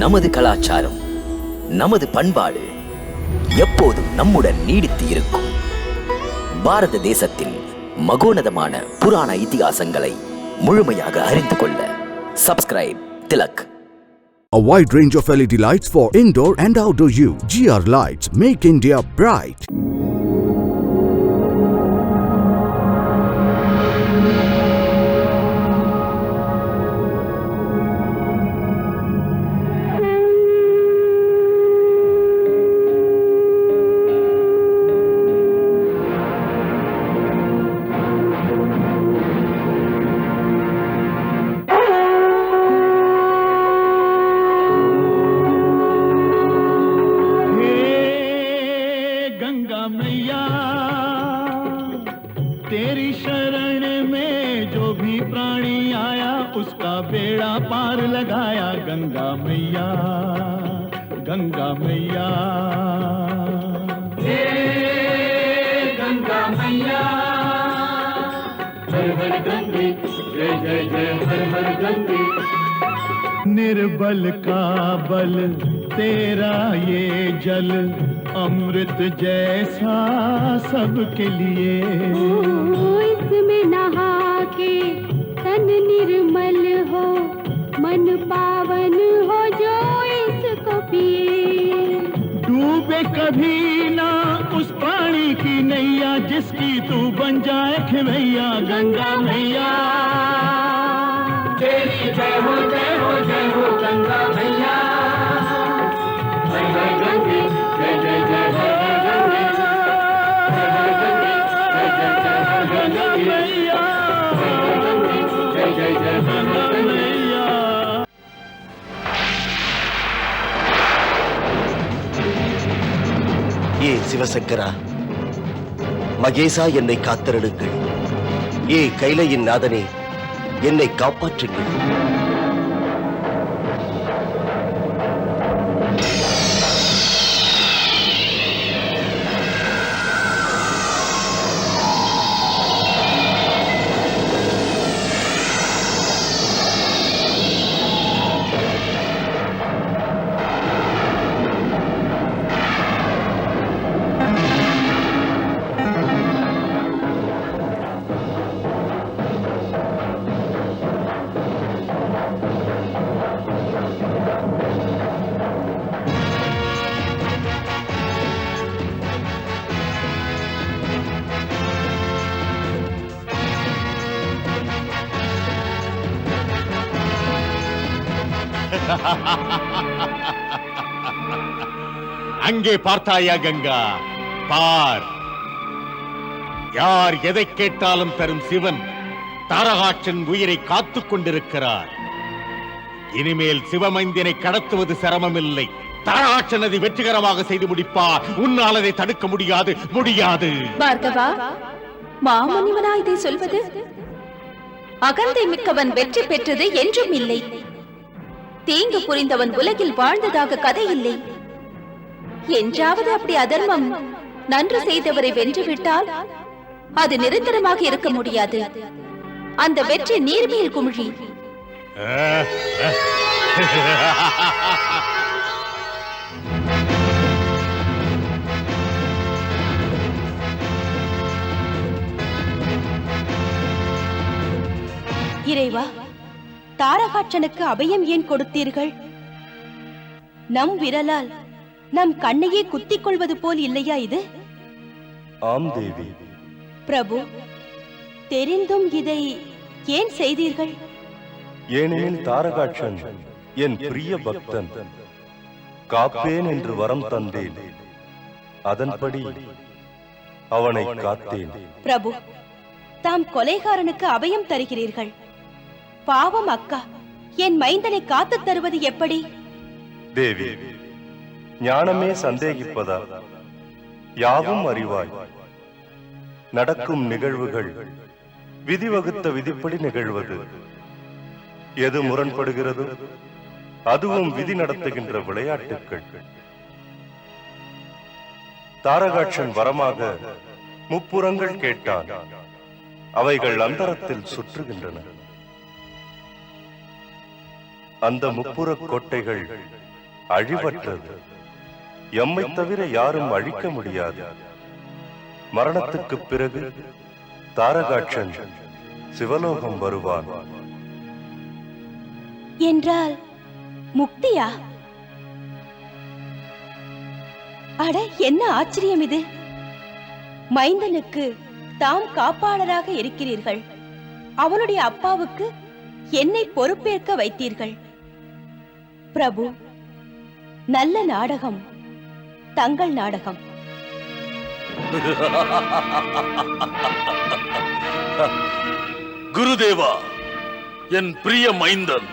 நமது கலாச்சாரம், நமது பண்பாடு எப்போதும் நம்முடன் நீடித்து இருக்கும். பாரத தேசத்தின் மகோனதமான புராண இதிகாசங்களை முழுமையாக அறிந்து கொள்ள subscribe Tilak. A wide range of LED lights for indoor and outdoor use. GR Lights make India bright. मैया तेरी शरण में जो भी प्राणी आया उसका बेड़ा पार लगाया। गंगा मैया, गंगा मैया, हे गंगा मैया, हर हर गंगे, जय जय जय हर हर गंगे। निर्बल का बल तेरा ये जल, अमृत जैसा सबके लिए। इसमें नहा के तन निर्मल हो, मन पावन हो जो इसको पिए। डूबे कभी ना उस पानी की नैया जिसकी तू बन जाए खिवैया। गंगा मैया तेरी जय हो जय हो जय हो गंगा मैया। हर हर गंगे जय जय जय हर हर गंगे, हर हर गंगे जय जय जय हर हर गंगे, हर हर गंगे जय जय जय हर हर मैया। ஏ சிவசங்கரா, மகேசா என்னை காத்தருளுங்கள். ஏ கைலையின் நாதனே என்னை காப்பாற்றுங்கள். அங்கே பார்த்தாயா கங்கா? பார், யார் எதை கேட்டாலும் தரும் சிவன் தாரகாட்சன் உயிரை காத்துக் கொண்டிருக்கிறார். இனிமேல் சிவமைந்தினை கடத்துவது சிரமமில்லை. தாரகாட்சன் அதை வெற்றிகரமாக செய்து முடிப்பார். உன்னால் அதை தடுக்க முடியாது, முடியாது. பார்கவா, மாமுனிவனா இதை சொல்வது? அகந்தை மிக்கவன் வெற்றி பெற்றது என்றும் இல்லை. தீங்கு புரிந்தவன் உலகில் வாழ்ந்ததாக கதை இல்லை. என்றாவது அப்படி அதர்மம் நன்று செய்தவரை வென்றுவிட்டால் அது நிரந்தரமாக இருக்க முடியாது. அந்த வெற்றி நீர்மேல் குமிழி. இறைவா, தாரகாட்சனுக்கு அபயம் ஏன் கொடுத்தீர்கள்? நம் விரலால் நம் கண்ணையே குத்திக் கொள்வது போல் இல்லையா இது? ஆம் தேவி. பிரபு, தெரிந்தும் இதை ஏன் செய்தீர்கள்? ஏனெனில் தாரகாட்சன் என் பிரிய பக்தன். காப்பேன் என்று வரம் தந்தேன். அதன்படி அவனை காத்தேன். பிரபு, தாம் கொலைகாரனுக்கு அபயம் தருகிறீர்கள். பாவம் அக்கா, என் மைந்தனை காத்து தருவது எப்படி? தேவி, ஞானமே சந்தேகிப்பதா? யாவும் அறிவாய். நடக்கும் நிகழ்வுகள் விதி வகுத்த விதிப்படி நிகழ்வது. எது முரண்படுகிறது அதுவும் விதி நடத்துகின்ற விளையாட்டுக்கள். தாரகாட்சன் வரமாக முப்புறங்கள் கேட்டான். அவைகள் அந்தரத்தில் சுற்றுகின்றன. அந்த முப்புறக் கோட்டைகள் அழிவற்றது. எம்மை தவிர யாரும் அழிக்க முடியாது. மரணத்துக்குப் பிறகு தாரகாட்சன் சிவலோகம் வருவான். என்றால் முக்தியா? அட, என்ன ஆச்சரியம் இது! மைந்தனுக்கு தாம் காப்பாளராக இருக்கிறீர்கள், அவனுடைய அப்பாவுக்கு என்னை பொறுப்பேற்க வைத்தீர்கள். பிரபு, நல்ல நாடகம் தங்கள் நாடகம். குருதேவா, என் பிரிய மைந்தன்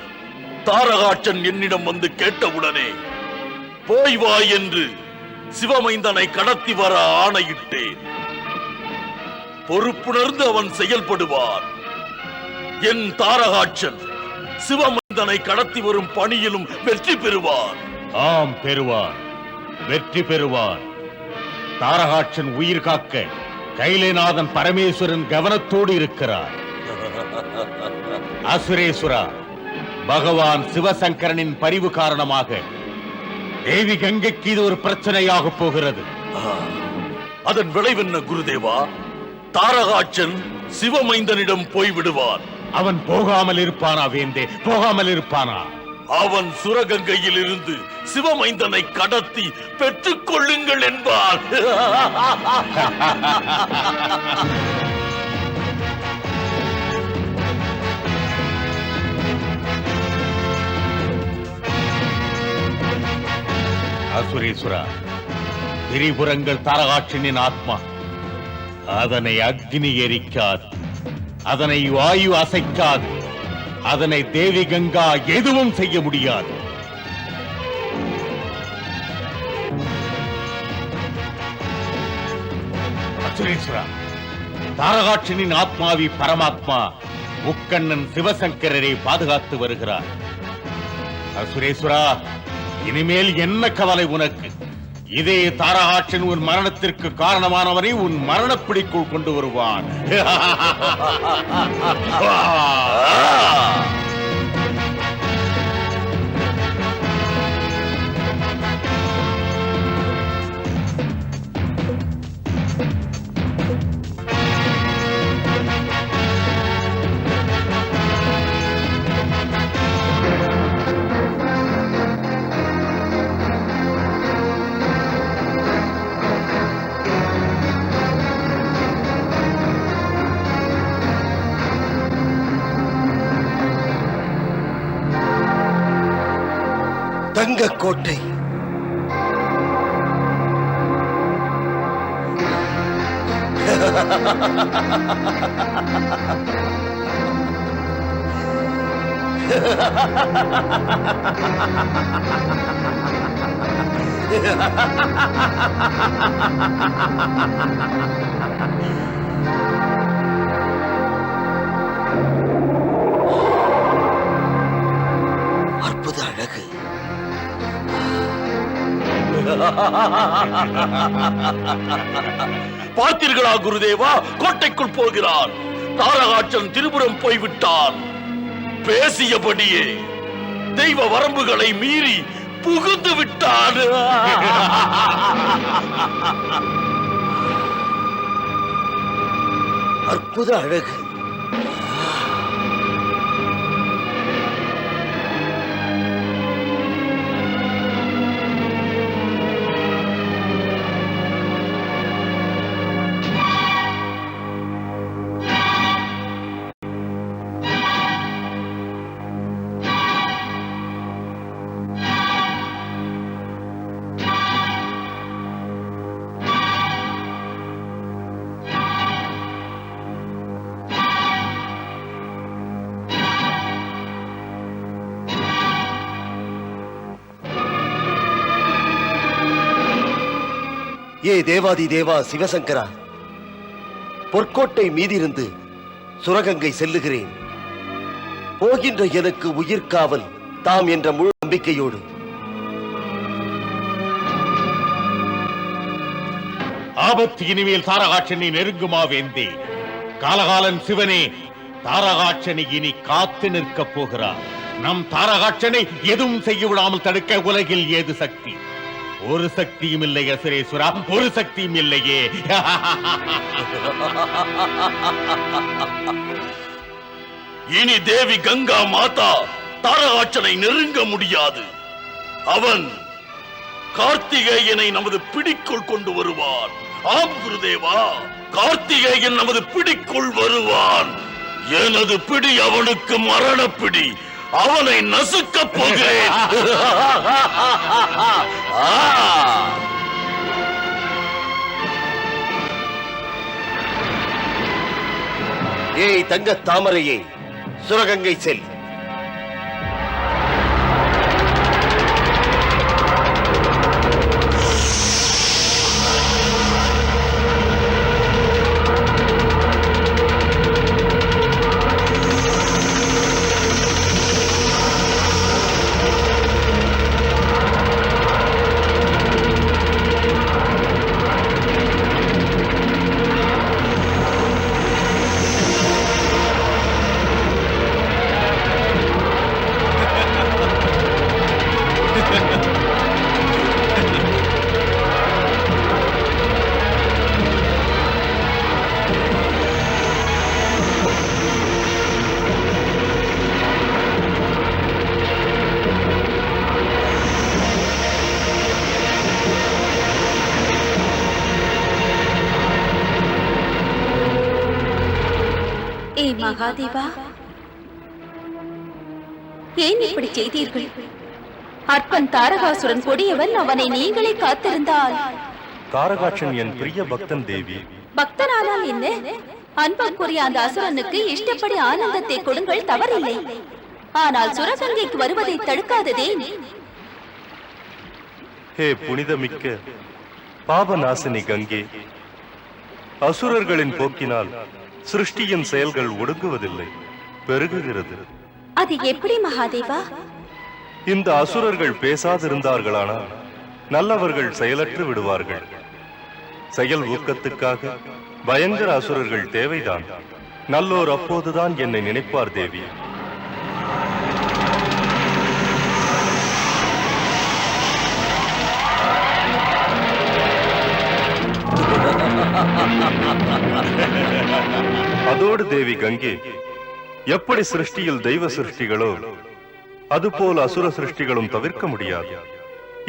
தாரகாட்சன் என்னிடம் வந்து கேட்டவுடனே போய் வா என்று சிவமைந்தனை கடத்தி வர ஆணையிட்டேன். பொறுப்புணர்ந்து அவன் செயல்படுவான். என் தாரகாட்சன் சிவமைந்தனை கடத்தி வரும் பணியிலும் வெற்றி பெறுவான். ஆம், பெறுவான், வெற்றி பெறுவான். தாரகாட்சன் உயிர் காக்க கைலைநாதன் பரமேஸ்வரன் கவனத்தோடு இருக்கிறார். அசுரேஸ்வரா, பகவான் சிவசங்கரனின் பரிவு காரணமாக தேவி கங்கைக்கு இது ஒரு பிரச்சனையாக போகிறது. அதன் விளைவென்ன குருதேவா? தாரகாட்சன் சிவமைந்தனிடம் போய்விடுவான். அவன் போகாமல் இருப்பானா வேந்தே? போகாமல் இருப்பானா? அவன் சுரகங்கையில் இருந்து சிவமைந்தனை கடத்தி பெற்றுக் கொள்ளுங்கள் என்பார். அசுரேஸ்வரா, திரிபுரங்கள் தாரகாட்சனின் ஆத்மா. அதனை அக்னி எரிக்காது, அதனை வாயு அசைக்காது, அதனை தேவி கங்கா எதுவும் செய்ய முடியாது. அசுரேஸ்வரா, தாரகாட்சனின் ஆத்மாவி பரமாத்மா முக்கண்ணன் சிவசங்கரரை பாதுகாத்து வருகிறார். அசுரேஸ்வரா, இனிமேல் என்ன கவலை உனக்கு? இதே தாரகாட்சன் உன் மரணத்திற்கு காரணமானவனை உன் மரணப்பிடிக்குள் கொண்டு வருவான். தங்கக்கோட்டை. அற்புத அழகு. பார்த்தீர்களா குருதேவா? கோட்டைக்குள் போகிறான். தாரகாட்சன் திரிபுரம் போய்விட்டான். பேசியபடியே தெய்வ வரம்புகளை மீறி புகுந்து விட்டான். அற்புத அழகு. ஏ தேவாதி தேவா சிவசங்கரா, பொற்கோட்டை மீதிருந்து சுரகங்கை செல்லுகிறேன். போகின்ற எனக்கு உயிர்காவல் தாம் என்ற முழு நம்பிக்கையோடு. ஆபத்து இனிமேல் தாரகாட்சனை நெருங்குமா வேந்தே? காலகாலன் சிவனே தாரகாட்சனை இனி காத்து நிற்கப் போகிறார். நம் தாரகாட்சனை எதுவும் செய்ய விடாமல் தடுக்க உலகில் ஏது சக்தி? ஒரு சக்தியும் இல்லை அசுரேஸ்வரா, ஒரு சக்தியும் இல்லையே. இனி தேவி கங்கா மாதா தாரகாட்சனை நெருங்க முடியாது. அவன் கார்த்திகேயனை நமது பிடிக்குள் கொண்டு வருவான். ஆம் குருதேவா, கார்த்திகேயன் நமது பிடிக்குள் வருவான். எனது பிடி அவனுக்கு மரண பிடி. அவனை நசுக்கப் போகிறேன். ஏய் தங்க தாமரையே, சுரகங்கை செல். மகாதேவா, ஏன் இப்படி செய்தீர்கள்? அற்பன் தாரகாசுரன் கொடியவன். அவனை நீங்களே காத்திருந்தால். தாரகாட்சன் என் பிரிய பக்தன் தேவி. பக்தனானால் என்ன? அன்புக்குரிய அந்த அசுரனுக்கு இஷ்டப்படி ஆனந்தத்தை கொடுங்கள், தவறில்லை. ஆனால் சுரகங்கைக்கு வருவதை தடுக்காததே. ஹே புனிதமிக்க பாபநாசினி கங்கே, அசுரர்களின் போக்கினால் சிருஷ்டியின் செயல்கள் ஒடுங்குவதில்லை, பெருகுகிறது. அது எப்படி மகாதேவா? இந்த அசுரர்கள் பேசாதிருந்தார்களானால் நல்லவர்கள் செயலற்று விடுவார்கள். செயல் ஊக்கத்துக்காக பயங்கர அசுரர்கள் தேவைதான். நல்லோர் அப்போதுதான் என்னை நினைப்பார் தேவி. அதோடு தேவி கங்கே, எப்படி சிருஷ்டியில் தெய்வ சிருஷ்டிகளோ அதுபோல் அசுர சிருஷ்டிகளும் தவிர்க்க முடியாது.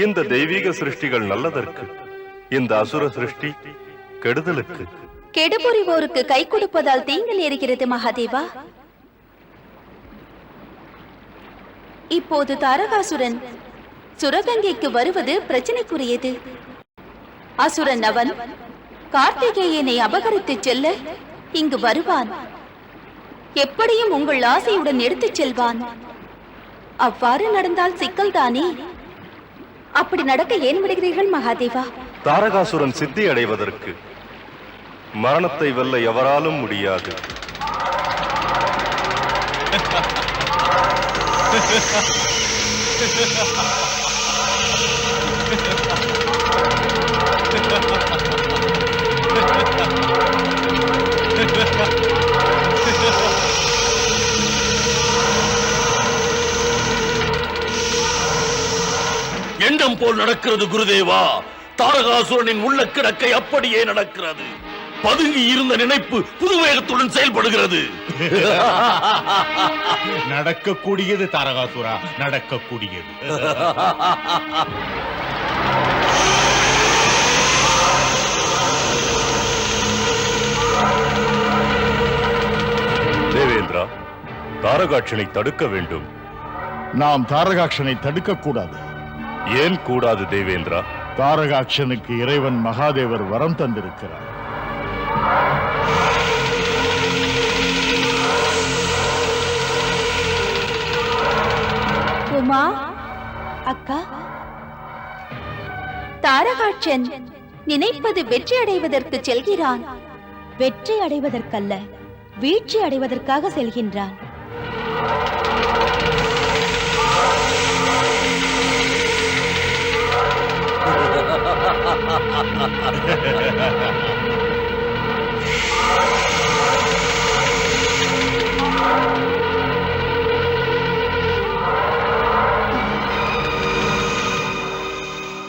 இந்த தெய்வீக சிருஷ்டிகள் நல்லதற்கு, இந்த அசுர சிருஷ்டி கெடுதலுக்கு. கெடுபுரிவோருக்கு கை கொடுப்பதால் தீங்கு நேருகிறது மகாதேவா. இப்போது தாரகாசுரன் சுரகங்கைக்கு வருவது பிரச்சனைக்குரியது. அசுரன் அவன் கார்த்திகேயனை அபகரித்து செல்ல இங்கு வருவான். எப்படியும் உங்கள் ஆசையுடன் எடுத்துச் செல்வான். அவ்வாறு நடந்தால் சிக்கல் தானே. அப்படி நடக்க ஏன் விடுகிறீர்கள் மகாதேவா? தாரகாசுரன் சித்தி அடைவதற்கு மரணத்தை வெல்ல எவராலும் முடியாது. எண்ணம் போல் நடக்கிறது குருதேவா. தாரகாசுரனின் உள்ள கிடக்கை அப்படியே நடக்கிறது. பதுங்கி இருந்த நினைப்பு புதுவேகத்துடன் செயல்படுகிறது. நடக்கக்கூடியது தாரகாசுரா, நடக்கக்கூடியது. தேவேந்திரா, தாரகாட்சனை தடுக்க வேண்டும். நாம் தாரகாட்சனை தடுக்க கூடாது. ஏன் கூடாது தேவேந்திரா? தாரகாட்சனுக்கு இறைவன் மகாதேவர் வரம் தந்திருக்கிறார். உமா, அக்கா, தாரகாட்சன் நினைப்பது வெற்றி அடைவதற்கு செல்கிறான். வெற்றி அடைவதற்கல்ல, வீழ்ச்சி அடைவதற்காக செல்கின்றான்.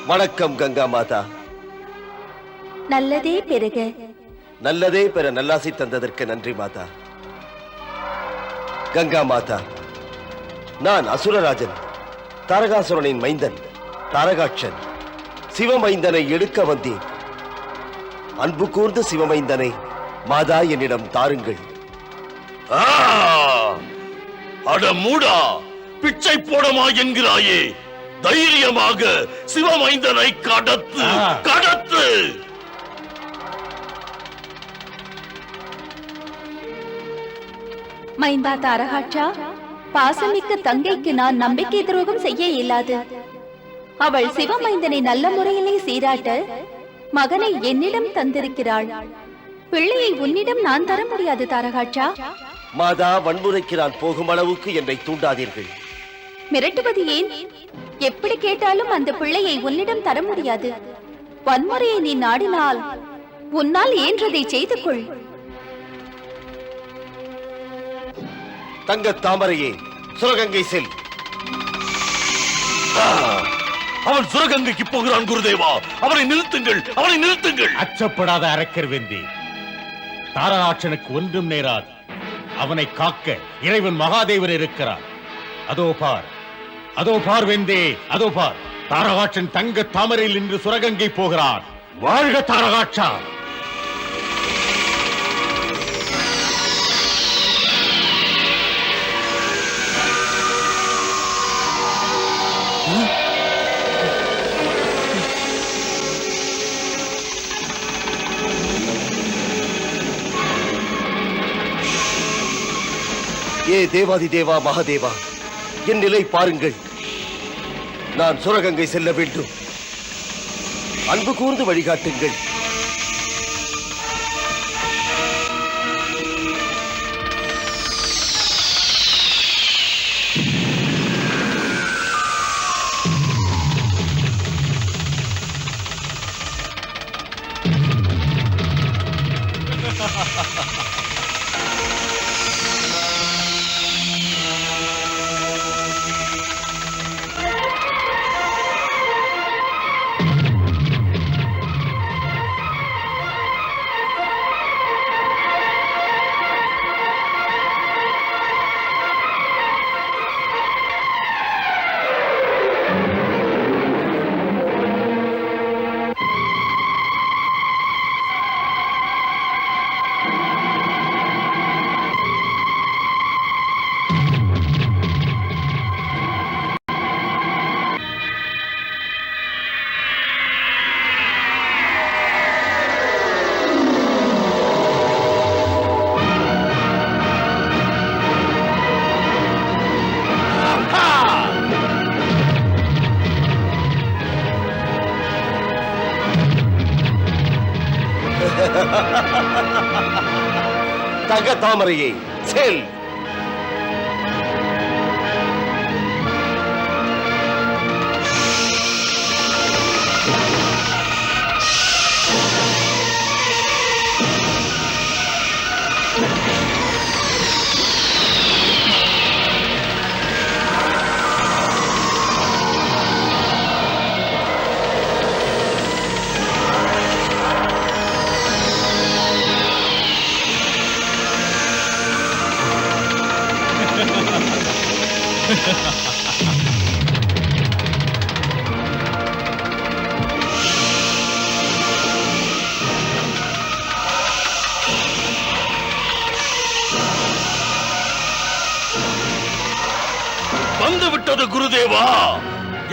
வணக்கம் கங்கா மாதா. நல்லதே பெருக. நல்லதே பெற நல்லாசி தந்ததற்கு நன்றி மாதா. கங்கா மாதா, நான் அசுரராஜன், தாரகாசுரனின் மைந்தன் தாரகாட்சன். சிவமைந்தனை எடுக்க வந்தேன். அன்பு கூர்ந்த சிவமைந்தனை மாதா என்னிடம் தாருங்கள். அட மூடா, பிச்சை போடமா என்கிறாயே? தைரியமாக சிவமைந்தனை கடத்து, கடத்து. மைந்தா தாரகாட்சா, பாசமிக்க தங்கைக்கு நான் நம்பிக்கை துரோகம் செய்ய இயலாது. அவள் சிவமைந்தனை நல்ல முறையிலே சீராட்ட மகனை என்னிடம் தந்திருக்கிறாள். பிள்ளையை உன்னிடம் நான் தர முடியாது தாரகாட்சா. மாதா, வன்முறைக்கு நான் போகும் அளவுக்கு என்னை தூண்டாதீர்கள். மிரட்டுவது ஏன்? எப்படி கேட்டாலும் அந்த பிள்ளையை உன்னிடம் தர முடியாது. வன்முறையை நீ நாடினால் உன்னால் இயன்றதை செய்து கொள். தங்க தாமரையே, சுரகங்கை செல். அவன் சுரகங்கைக்கு போகிறான் குருதேவா. அவனை நிறுத்துங்கள், அவனை நிறுத்துங்கள். அச்சப்படாத அரக்கர் வெந்தி. தாரகாட்சனுக்கு ஒன்றும் நேராது. அவனை காக்க இறைவன் மகாதேவர் இருக்கிறார். அதோ பார், அதோ பார் வெந்தே, அதோ பார். தாரகாட்சன் தங்க தாமரையில் நின்று சுரகங்கை போகிறான். வாழ்க தாரகாட்சா! ஏ தேவாதி தேவா மகாதேவா, என் நிலை பாருங்கள். நான் சுரகங்கை செல்ல வேண்டும். அன்பு கூர்ந்து வழிகாட்டுங்கள். தங்க தாமரையே செல். வந்துவிட்டது குருதேவா.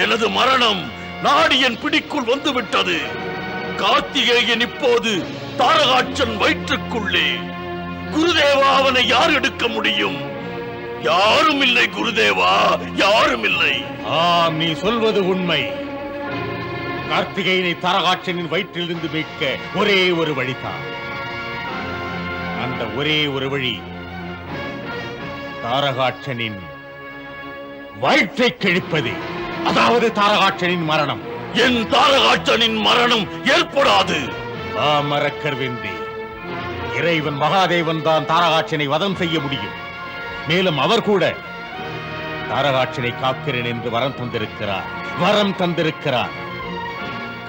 எனது மரணம் நாடியன் பிடிக்குள் வந்துவிட்டது. கார்த்திகேயன் இப்போது தாரகாட்சன் வயிற்றுக்குள்ளே. குருதேவா, அவனை யார் எடுக்க முடியும்? யாரும் இல்லை குருதேவா, யாரும் இல்லை. ஆம், நீ சொல்வது உண்மை. கார்த்திகேயனை தாரகாட்சனின் வயிற்றிலிருந்து மீட்க ஒரே ஒரு வழிதான். அந்த ஒரே ஒரு வழி தாரகாட்சனின் வயிற்றை கிழிப்பது, அதாவது தாரகாட்சனின் மரணம். என் தாரகாட்சனின் மரணம் ஏற்படாது. அரக்கர் வெந்தி, இறைவன் மகாதேவன் தான் தாரகாட்சனை வதம் செய்ய முடியும். மேலும் அவர் கூட தாரகாட்சனை காக்கிறேன் என்று வரம் தந்திருக்கிறார்.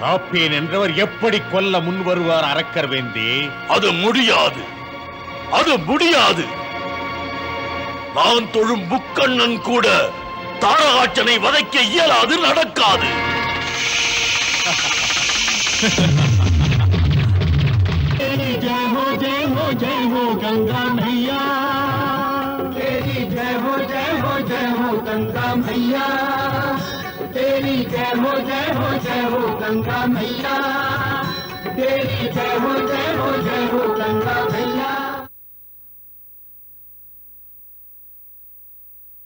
காப்பேன் என்றவர் எப்படி கொல்ல முன் வருவார் அரக்கர் வேந்தே? அது முடியாது, அது முடியாது. நான் தொழும் முக்கண்ணன் கூட தாரகாட்சனை வதைக்க இயலாது, நடக்காது. जय हो जय हो जय हो गंगा मैया, तेरी जय हो जय हो जय हो गंगा मैया, तेरी जय हो जय हो जय हो गंगा मैया, तेरी जय हो जय हो जय हो गंगा मैया।